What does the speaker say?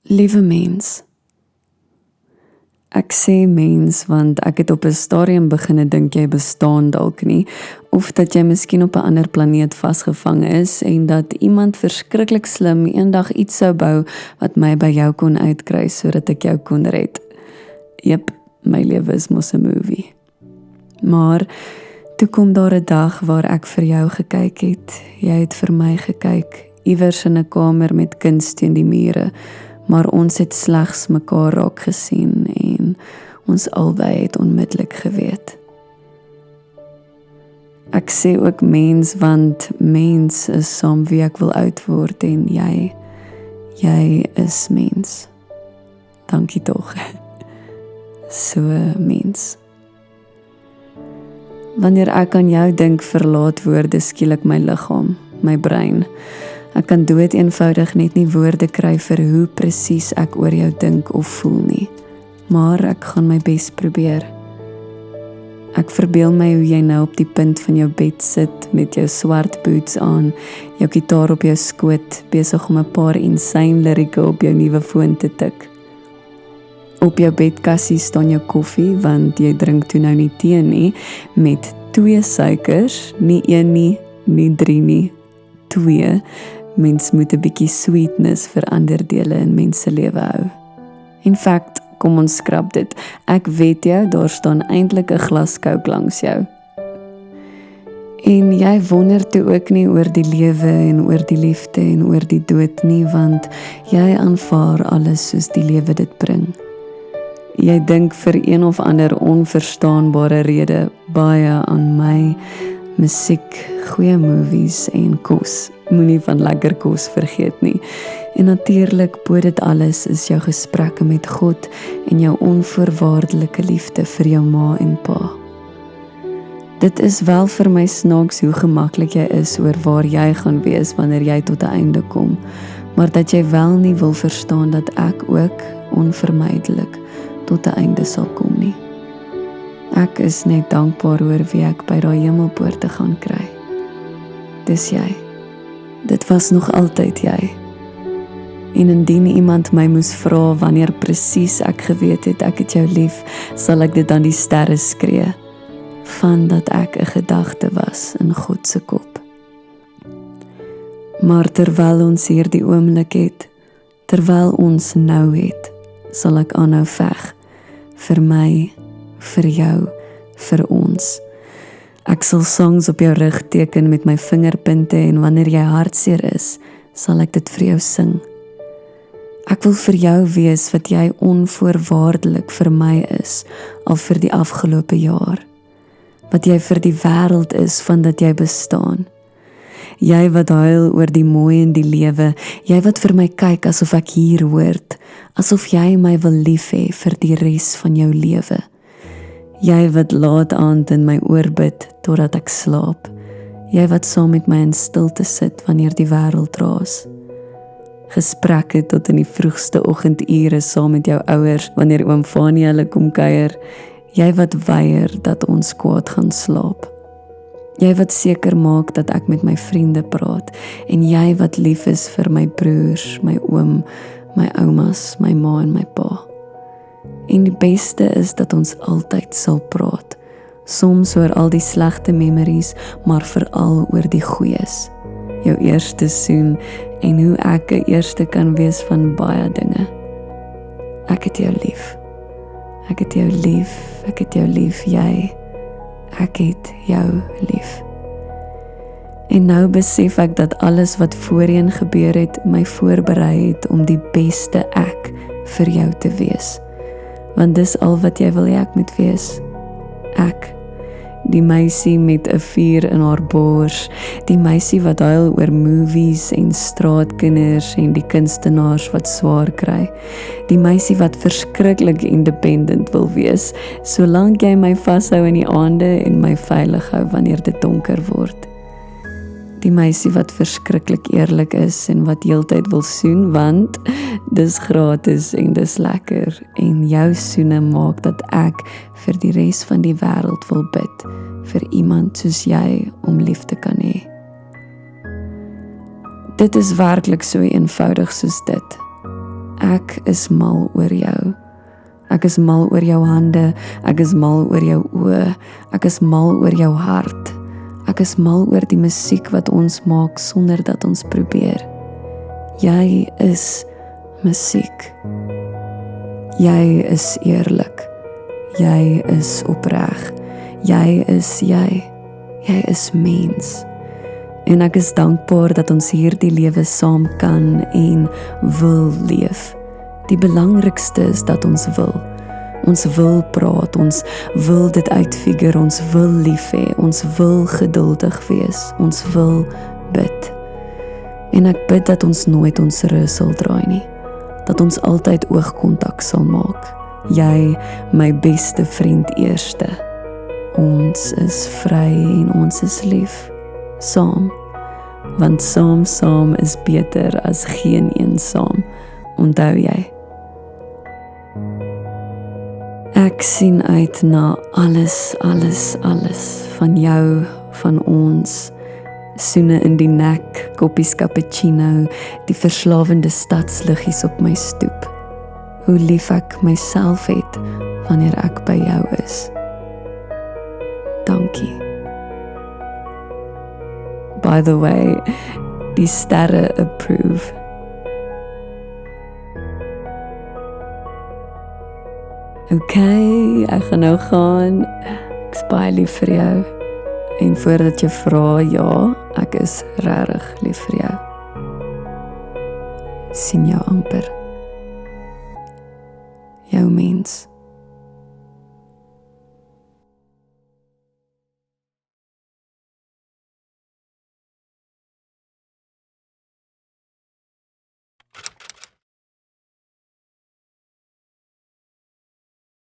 Liewe mens, ek sê mens want ek het op 'n stadium beginne dink jy bestaan dalk nie, of dat jy miskien op 'n ander planeet vasgevang is en dat iemand verskriklik slim eendag iets sou bou wat my by jou kon uitkry sodat ek jou kon red. Jep, my lewe is mos 'n movie. Maar toe kom daar 'n dag waar ek vir jou gekyk het, jy het vir my gekyk, iewers in 'n kamer met kuns teen die mure, maar ons het slegs mekaar raak gesien en ons albei het onmiddellik geweet. Ek sê ook mens want mens is saam wie ek wil uitword en jy is mens. Dankie tog. So mens. Wanneer ek aan jou dink, verlaat woorde skielik my liggaam, my brein. Ek kan dood eenvoudig net nie woorde kry vir hoe presies ek oor jou dink of voel nie. Maar ek gaan my bes probeer. Ek verbeel my hoe jy nou op die punt van jou bed sit met jou swart boots aan, jou gitaar op jou skoot, besig om 'n paar insane lirieke op jou nuwe foon te tik. Op jou bedkassie staan jou koffie, want jy drink toe nou nie tee nie, met 2 suikers, nie 1 nie, nie 3 nie, 2. Mens moet 'n bietjie sweetness vir ander dele in mens se lewe hou. In fact, kom ons skrap dit. Ek weet jou, daar staan eintlik 'n glas Coke langs jou. En jy wonder toe ook nie oor die lewe en oor die liefde en oor die dood nie, want jy aanvaar alles soos die lewe dit bring. Jy dink vir een of ander onverstaanbare rede baie aan my, musiek, goeie movies en kos. Moenie van lekker kos vergeet nie. En natuurlik bo dit alles is jou gesprekke met God en jou onvoorwaardelike liefde vir jou ma en pa. Dit is wel vir my snaaks hoe gemaklik jy is oor waar jy gaan wees wanneer jy tot 'n einde kom, maar dat jy wel nie wil verstaan dat ek ook onvermydelik tot 'n einde sal kom nie. Ek is net dankbaar oor wie ek by daai hemelpoorte gaan kry. Dis jy. Dit was nog altyd jy. En indien iemand my moes vra wanneer presies ek geweet het ek het jou lief, sal ek dit aan die sterre skree, van dat ek 'n gedagte was in God se kop. Maar terwyl ons hierdie oomblik het, terwyl ons nou het, sal ek aanhou veg, vir my, vir jou, vir ons. Ek sal songs op jou rug teken met my vingerpunte en wanneer jy hartseer is, sal ek dit vir jou sing. Ek wil vir jou wees wat jy onvoorwaardelik vir my is, al vir die afgelope jaar. Wat jy vir die wêreld is van dat jy bestaan. Jy wat huil oor die mooi in die lewe, jy wat vir my kyk asof ek hier hoort, asof jy my wil lief hê vir die res van jou lewe. Jy wat laat aand in my oor bid totdat ek slaap. Jy wat saam met my in stilte sit wanneer die wêreld raas. Gesprekke tot in die vroegste oggendure saam met jou ouers wanneer oom Fanie hulle kom kuier. Jy wat weier dat ons kwaad gaan slaap. Jy wat seker maak dat ek met my vriende praat en jy wat lief is vir my broers, my oom, my oumas, my ma en my pa. En die beste is dat ons altyd sal praat, soms oor al die slegte memories, maar veral oor die goeies. Jou eerste soen en hoe ek 'n eerste kan wees van baie dinge. Ek het jou lief. Ek het jou lief, ek het jou lief, jy. Ek het jou lief. En nou besef ek dat alles wat voorheen gebeur het, my voorberei het om die beste ek vir jou te wees. Want dis al wat jy wil hê ek moet wees. Ek, die meisie met 'n vuur in haar bors, die meisie wat huil oor movies en straatkinders en die kunstenaars wat swaar kry, die meisie wat verskriklik independent wil wees, solank jy my vashou in die aande en my veilig hou wanneer dit donker word. Die meisie wat verskriklik eerlik is en wat heeltyd wil soen, want dis gratis en dis lekker en jou soene maak dat ek vir die res van die wêreld wil bid vir iemand soos jy om lief te kan hê. Dit is werklik so eenvoudig soos dit. Ek is mal oor jou. Ek is mal oor jou hande, ek is mal oor jou oë, ek is mal oor jou hart. Ek is mal oor die musiek wat ons maak sonder dat ons probeer. Jy is musiek. Jy is eerlik. Jy is opreg. Jy is jy. Jy is mens. En ek is dankbaar dat ons hierdie lewe saam kan en wil leef. Die belangrikste is dat ons wil. Ons wil praat, ons wil dit uitfigure, ons wil lief hê, ons wil geduldig wees, ons wil bid. En ek bid dat ons nooit ons rug sal draai nie, dat ons altyd oogkontak sal maak. Jy, my beste vriend eerste. Ons is vry en ons is lief, saam. Want saam is beter as geen een saam, onthou jy? Ek sien uit na alles van jou, van ons. Soene in die nek, koppies cappuccino, die verslawende stadsliggies op my stoep. Hoe lief ek myself het wanneer ek by jou is. Dankie. By the way, die sterre approve. Okay, ek gaan nou gaan. Ek is baie lief vir jou. En voordat jy vra, ja, ek is regtig lief vir jou. Sien jou amper. Jou mens.